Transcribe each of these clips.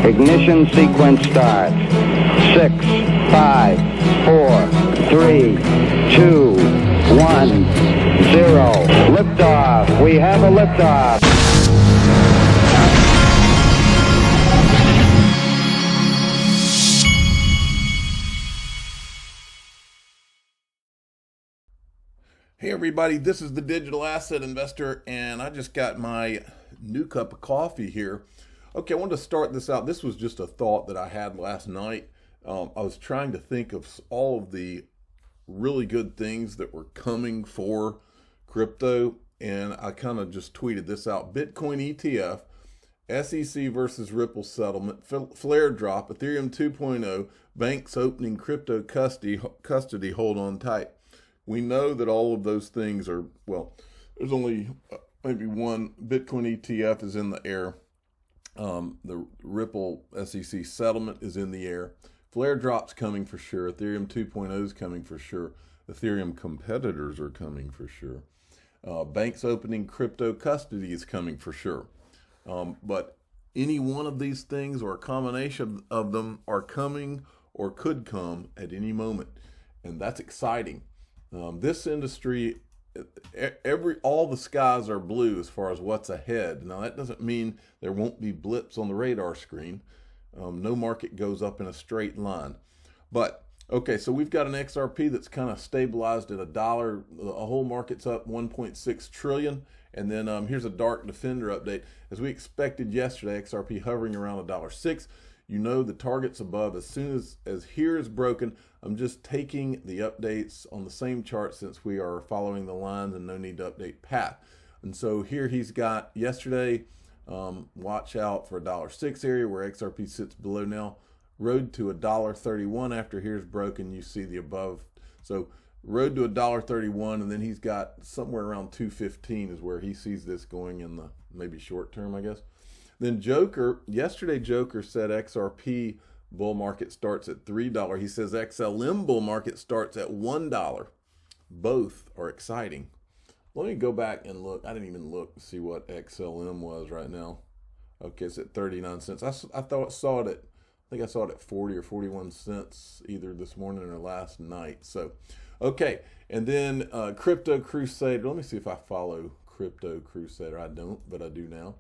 Ignition sequence starts. 6, 5, 4, 3, 2, 1, 0. Liftoff. We have a liftoff. Hey everybody, this is the Digital Asset Investor, and I just got my new cup of coffee here. Okay, I wanted to start this out. This was just a thought that I had last night. I was trying to think of all of the really good things that were coming for crypto, and I kind of just tweeted this out. Bitcoin ETF, SEC versus Ripple settlement, flare drop, Ethereum 2.0, banks opening crypto custody, hold on tight. We know that all of those things are, well, there's only maybe one. Bitcoin ETF is in the air. The Ripple SEC settlement is in the air. Flare drop's coming for sure. Ethereum 2.0 is coming for sure. Ethereum competitors are coming for sure. Banks opening crypto custody is coming for sure. But any one of these things or a combination of them are coming or could come at any moment. And that's exciting. This industry, all the skies are blue as far as what's ahead. Now that doesn't mean there won't be blips on the radar screen. No market goes up in a straight line. But okay, so we've got an XRP that's kind of stabilized at $1. The whole market's up 1.6 trillion. And then here's a dark defender update. As we expected yesterday, XRP hovering around $1.06. You know the target's above. As soon as here is broken, I'm just taking the updates on the same chart since we are following the lines and no need to update path. And so here he's got yesterday, watch out for $1.06 area where XRP sits below now. Road to $1.31 after here's broken, you see the above. So road to $1.31, and then he's got somewhere around 215 is where he sees this going in the maybe short term, I guess. Then yesterday Joker said XRP bull market starts at $3. He says XLM bull market starts at $1. Both are exciting. Let me go back and look. I didn't even look to see what XLM was right now. Okay, it's at 39 cents. I think I saw it at 40 or 41 cents either this morning or last night. So, okay. And then Crypto Crusader. Let me see if I follow Crypto Crusader. I don't, but I do now.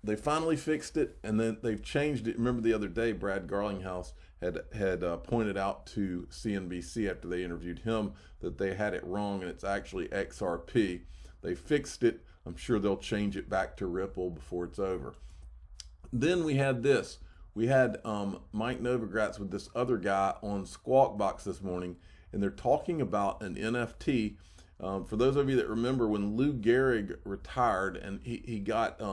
They finally fixed it, and then they've changed it. Remember the other day, Brad Garlinghouse had pointed out to CNBC after they interviewed him that they had it wrong, and it's actually XRP. They fixed it. I'm sure they'll change it back to Ripple before it's over. Then we had this. We had Mike Novogratz with this other guy on Squawk Box this morning, and they're talking about an NFT. For those of you that remember when Lou Gehrig retired and he got, I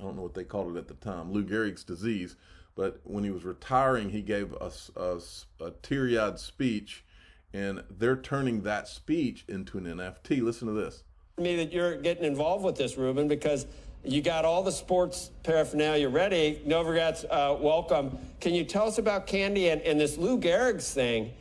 don't know what they called it at the time, Lou Gehrig's disease, but when he was retiring, he gave us a teary-eyed speech, and they're turning that speech into an NFT. Listen to this. Me that you're getting involved with this, Ruben, because you got all the sports paraphernalia ready. Novogratz, welcome. Can you tell us about Candy and this Lou Gehrig's thing?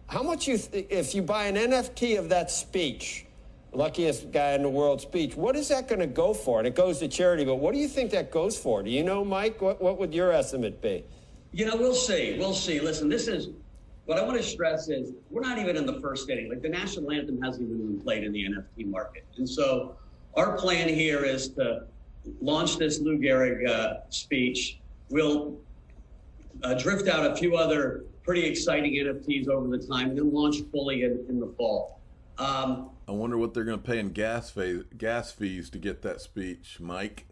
How much if you buy an NFT of that speech, luckiest guy in the world speech, what is that going to go for? And it goes to charity, but what do you think that goes for? Do you know, Mike? What would your estimate be? You know, we'll see. Listen, this is what I want to stress is we're not even in the first inning. Like the national anthem hasn't even been played in the NFT market. And so our plan here is to launch this Lou Gehrig speech. We'll drift out a few other pretty exciting NFTs over the time and then launch fully in the fall. I wonder what they're going to pay in gas fees to get that speech, Mike.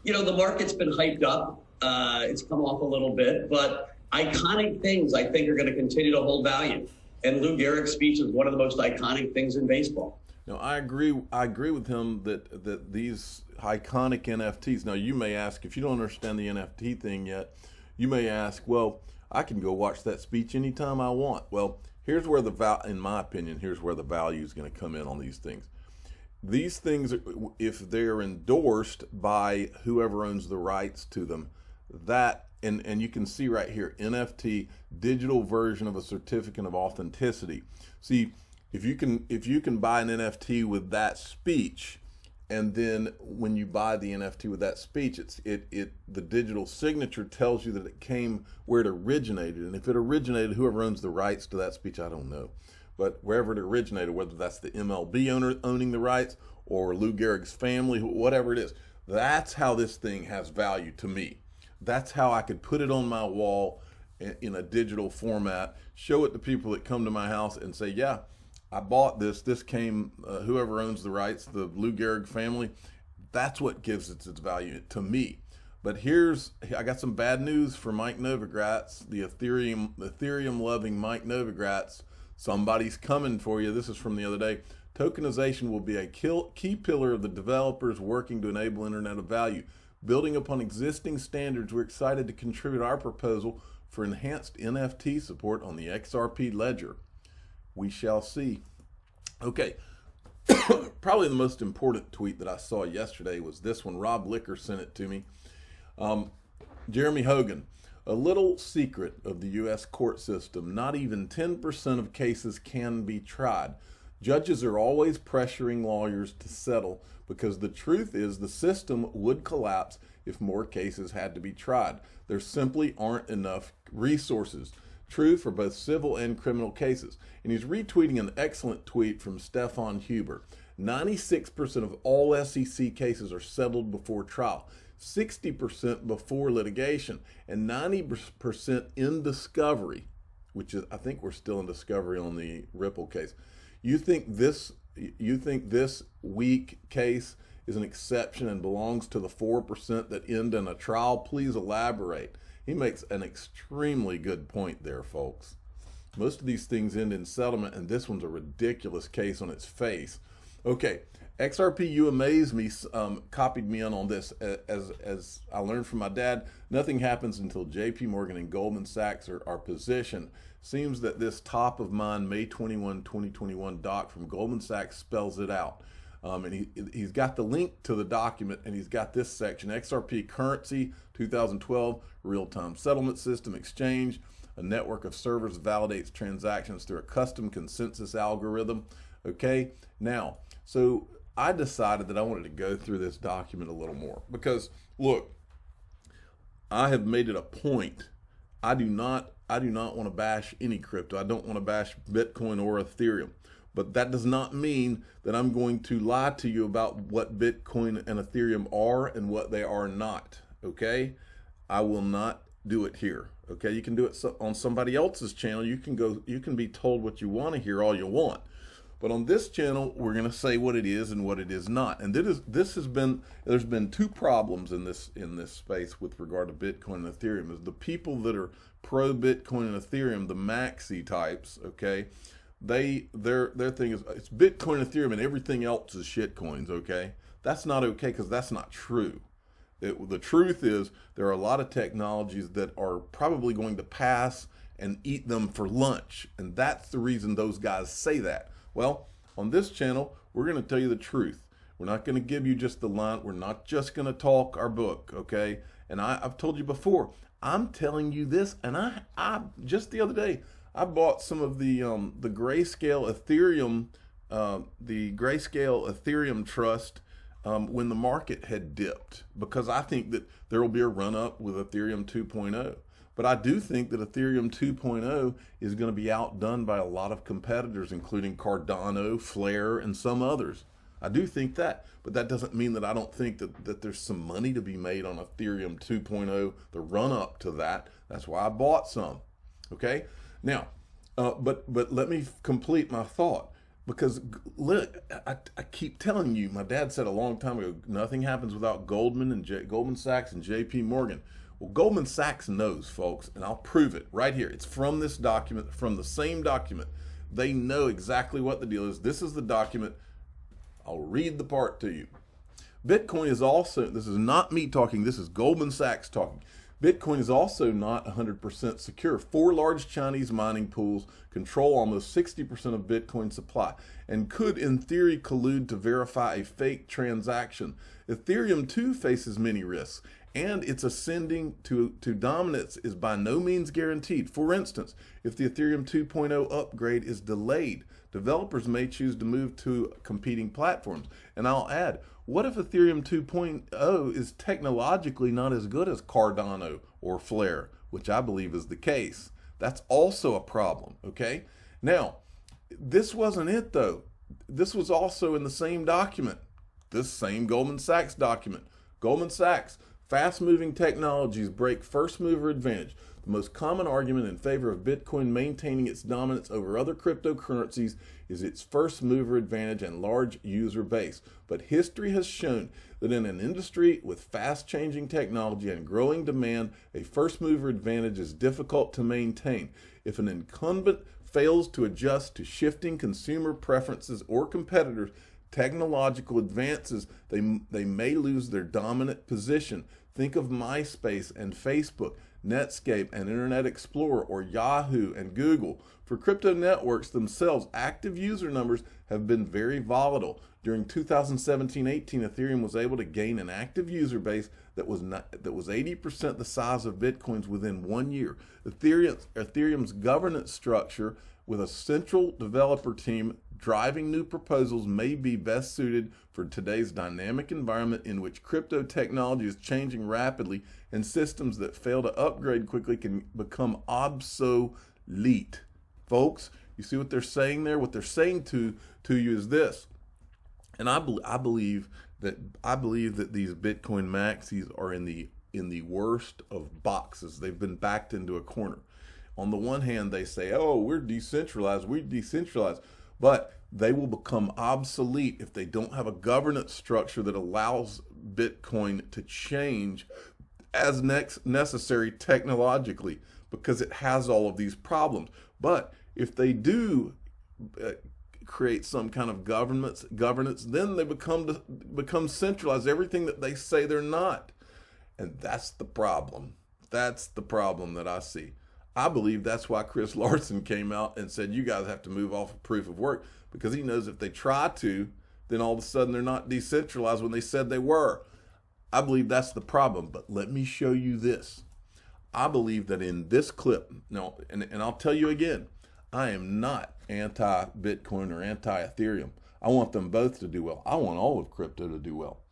You know, the market's been hyped up. It's come off a little bit, but iconic things I think are going to continue to hold value. And Lou Gehrig's speech is one of the most iconic things in baseball. No, I agree with him that these iconic NFTs. Now, you may ask, if you don't understand the NFT thing yet, you may ask, well, I can go watch that speech anytime I want. Well, here's where in my opinion, here's where the value is going to come in on these things. These things, if they're endorsed by whoever owns the rights to them, that, and you can see right here, NFT, digital version of a certificate of authenticity. See, if you can buy an NFT with that speech, And then when you buy the NFT with that speech, the digital signature tells you that it came where it originated. And if it originated, whoever owns the rights to that speech, I don't know. But wherever it originated, whether that's the MLB owner owning the rights or Lou Gehrig's family, whatever it is, that's how this thing has value to me. That's how I could put it on my wall in a digital format, show it to people that come to my house and say, yeah, I bought this. This came, whoever owns the rights, the Lou Gehrig family. That's what gives it its value to me. But I got some bad news for Mike Novogratz, the Ethereum loving Mike Novogratz. Somebody's coming for you. This is from the other day. Tokenization will be a key pillar of the developers working to enable Internet of Value. Building upon existing standards, we're excited to contribute our proposal for enhanced NFT support on the XRP ledger. We shall see. Okay, probably the most important tweet that I saw yesterday was this one. Rob Licker sent it to me. Jeremy Hogan, a little secret of the U.S. court system, not even 10% of cases can be tried. Judges are always pressuring lawyers to settle because the truth is the system would collapse if more cases had to be tried. There simply aren't enough resources. True for both civil and criminal cases. And he's retweeting an excellent tweet from Stefan Huber. 96% of all SEC cases are settled before trial, 60% before litigation, and 90% in discovery, which is, I think we're still in discovery on the Ripple case. You think this weak case is an exception and belongs to the 4% that end in a trial? Please elaborate. He makes an extremely good point there, folks. Most of these things end in settlement, and this one's a ridiculous case on its face. Okay, XRP, you amaze me, copied me in on this. As I learned from my dad, nothing happens until JP Morgan and Goldman Sachs are positioned. Seems that this top of mind May 21, 2021 doc from Goldman Sachs spells it out. And he's got the link to the document, and he's got this section: XRP currency 2012 real-time settlement system exchange. A network of servers validates transactions through a custom consensus algorithm. Okay, now, so I decided that I wanted to go through this document a little more because, look, I have made it a point. I do not want to bash any crypto. I don't want to bash Bitcoin or Ethereum. But that does not mean that I'm going to lie to you about what Bitcoin and Ethereum are and what they are not, okay? I will not do it here, okay? You can do it on somebody else's channel. You can be told what you want to hear all you want. But on this channel, we're going to say what it is and what it is not. And there's been two problems in this space with regard to Bitcoin and Ethereum. Is the people that are pro Bitcoin and Ethereum, the maxi types, okay? Their thing is it's Bitcoin, Ethereum, and everything else is shit coins, okay? That's not okay because that's not true. The truth is there are a lot of technologies that are probably going to pass and eat them for lunch, and that's the reason those guys say that. Well, on this channel, we're going to tell you the truth. We're not going to give you just the line. We're not just going to talk our book, okay? And I've told you before, I'm telling you this, and I just the other day, I bought some of the Grayscale Ethereum trust when the market had dipped, because I think that there will be a run up with Ethereum 2.0. But I do think that Ethereum 2.0 is going to be outdone by a lot of competitors, including Cardano, Flare, and some others. I do think that, but that doesn't mean that I don't think that there's some money to be made on Ethereum 2.0, the run up to that. That's why I bought some. Okay. Now, but let me complete my thought, because look, I keep telling you, my dad said a long time ago, nothing happens without Goldman Sachs and JP Morgan. Well, Goldman Sachs knows, folks, and I'll prove it right here. It's from this document, from the same document. They know exactly what the deal is. This is the document. I'll read the part to you. Bitcoin is also, this is not me talking, this is Goldman Sachs talking. Bitcoin is also not 100% secure. 4 large Chinese mining pools control almost 60% of Bitcoin supply and could, in theory, collude to verify a fake transaction. Ethereum, too, faces many risks, and its ascending to dominance is by no means guaranteed. For instance, if the Ethereum 2.0 upgrade is delayed, developers may choose to move to competing platforms. And I'll add, What if Ethereum 2.0 is technologically not as good as Cardano or Flare, which I believe is the case? That's also a problem, okay? Now, this wasn't it though. This was also in the same document, this same Goldman Sachs document. Goldman Sachs, fast-moving technologies break first-mover advantage. The most common argument in favor of Bitcoin maintaining its dominance over other cryptocurrencies is its first-mover advantage and large user base. But history has shown that in an industry with fast-changing technology and growing demand, a first-mover advantage is difficult to maintain. If an incumbent fails to adjust to shifting consumer preferences or competitors' technological advances, they may lose their dominant position. Think of MySpace and Facebook, Netscape and Internet Explorer, or Yahoo and Google. For crypto networks themselves, active user numbers have been very volatile. During 2017-18, Ethereum was able to gain an active user base that was 80% the size of Bitcoin's within 1 year. Ethereum's governance structure with a central developer team driving new proposals may be best suited for today's dynamic environment in which crypto technology is changing rapidly and systems that fail to upgrade quickly can become obsolete. Folks, you see what they're saying there? What they're saying to you is this. And I believe that these Bitcoin maxis are in the worst of boxes. They've been backed into a corner. On the one hand, they say, "Oh, we're decentralized. But they will become obsolete if they don't have a governance structure that allows Bitcoin to change as necessary technologically, because it has all of these problems. But if they do create some kind of governance, then they become centralized, everything that they say they're not. And that's the problem. That's the problem that I see. I believe that's why Chris Larson came out and said, you guys have to move off of proof of work, because he knows if they try to, then all of a sudden they're not decentralized when they said they were. I believe that's the problem. But let me show you this. I believe that in this clip, no, and I'll tell you again, I am not anti-Bitcoin or anti-Ethereum. I want them both to do well. I want all of crypto to do well.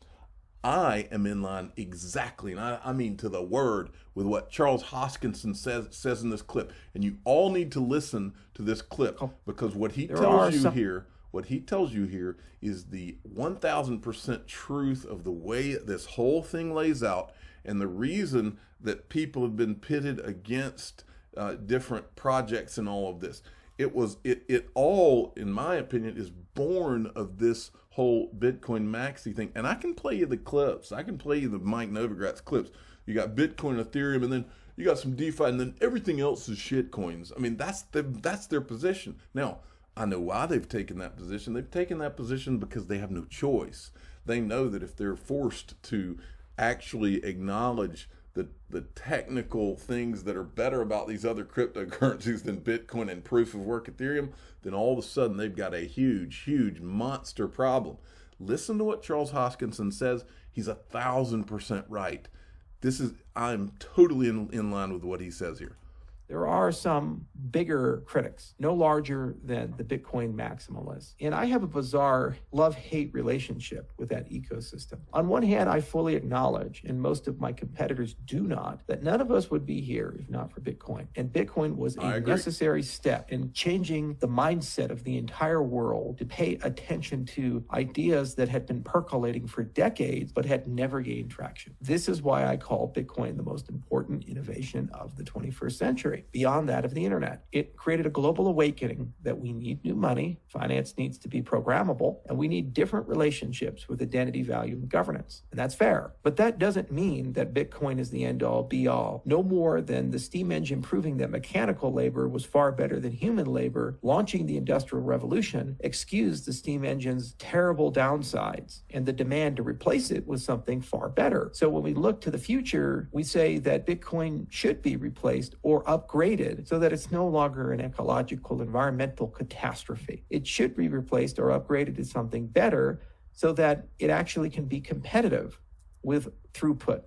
I am in line exactly, and I mean to the word, with what Charles Hoskinson says in this clip. And you all need to listen to this clip, because what he tells you here is the 1000% truth of the way this whole thing lays out, and the reason that people have been pitted against different projects and all of this. It all, in my opinion, is born of this whole Bitcoin maxi thing. And I can play you the clips. I can play you the Mike Novogratz clips. You got Bitcoin, Ethereum, and then you got some DeFi, and then everything else is shit coins. I mean, that's their position. Now, I know why they've taken that position. They've taken that position because they have no choice. They know that if they're forced to actually acknowledge the technical things that are better about these other cryptocurrencies than Bitcoin and proof of work Ethereum, then all of a sudden they've got a huge monster problem. Listen to what Charles Hoskinson says. He's 1000% right. I'm totally in line with what he says here. There are some bigger critics, no larger than the Bitcoin maximalists. And I have a bizarre love-hate relationship with that ecosystem. On one hand, I fully acknowledge, and most of my competitors do not, that none of us would be here if not for Bitcoin. And Bitcoin was a necessary step in changing the mindset of the entire world to pay attention to ideas that had been percolating for decades but had never gained traction. This is why I call Bitcoin the most important innovation of the 21st century. Beyond that of the internet. It created a global awakening that we need new money, finance needs to be programmable, and we need different relationships with identity, value, and governance. And that's fair. But that doesn't mean that Bitcoin is the end-all, be-all. No more than the steam engine proving that mechanical labor was far better than human labor, launching the Industrial Revolution, excused the steam engine's terrible downsides and the demand to replace it with something far better. So when we look to the future, we say that Bitcoin should be replaced or upgraded so that it's no longer an ecological, environmental catastrophe. It should be replaced or upgraded to something better so that it actually can be competitive with throughput,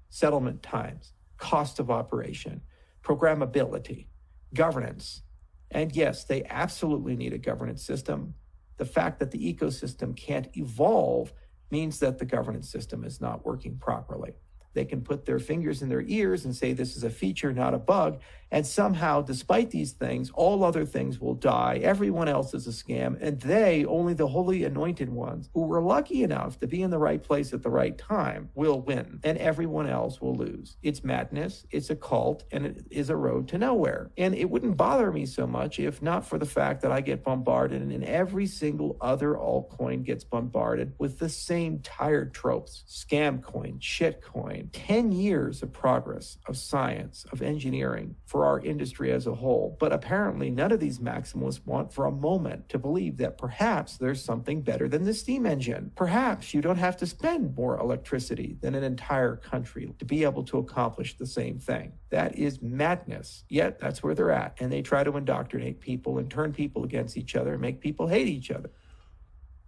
settlement times, cost of operation, programmability, governance. And yes, they absolutely need a governance system. The fact that the ecosystem can't evolve means that the governance system is not working properly. They can put their fingers in their ears and say this is a feature, not a bug. And somehow, despite these things, all other things will die. Everyone else is a scam. And they, only the holy anointed ones who were lucky enough to be in the right place at the right time, will win. And everyone else will lose. It's madness, it's a cult, and it is a road to nowhere. And it wouldn't bother me so much if not for the fact that I get bombarded and every single other altcoin gets bombarded with the same tired tropes. Scam coin, shit coin. 10 years of progress, of science, of engineering for our industry as a whole. But apparently none of these maximalists want for a moment to believe that perhaps there's something better than the steam engine. Perhaps you don't have to spend more electricity than an entire country to be able to accomplish the same thing. That is madness. Yet that's where they're at. And they try to indoctrinate people and turn people against each other and make people hate each other.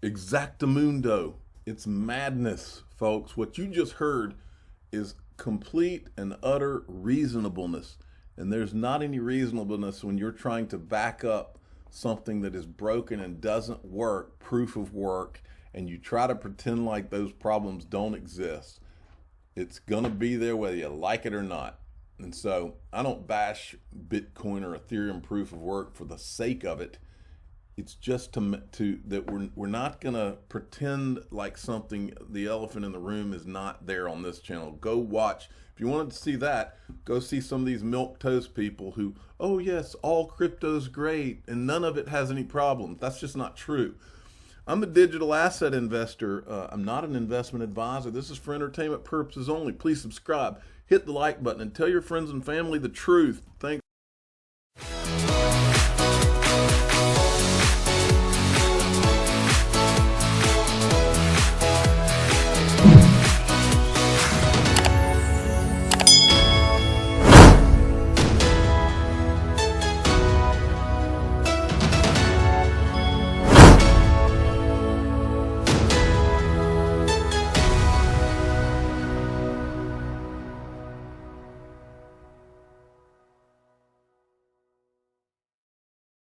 Exactamundo. It's madness, folks. What you just heard is complete and utter reasonableness. And there's not any reasonableness when you're trying to back up something that is broken and doesn't work, proof of work, and you try to pretend like those problems don't exist. It's going to be there whether you like it or not. And so I don't bash Bitcoin or Ethereum proof of work for the sake of it. It's just to that we're not going to pretend like something, the elephant in the room is not there on this channel. Go watch. If you wanted to see that, go see some of these milquetoast people who, oh yes, all crypto's great and none of it has any problems. That's just not true. I'm a digital asset investor. I'm not an investment advisor. This is for entertainment purposes only. Please subscribe, hit the like button, and tell your friends and family the truth. Thanks.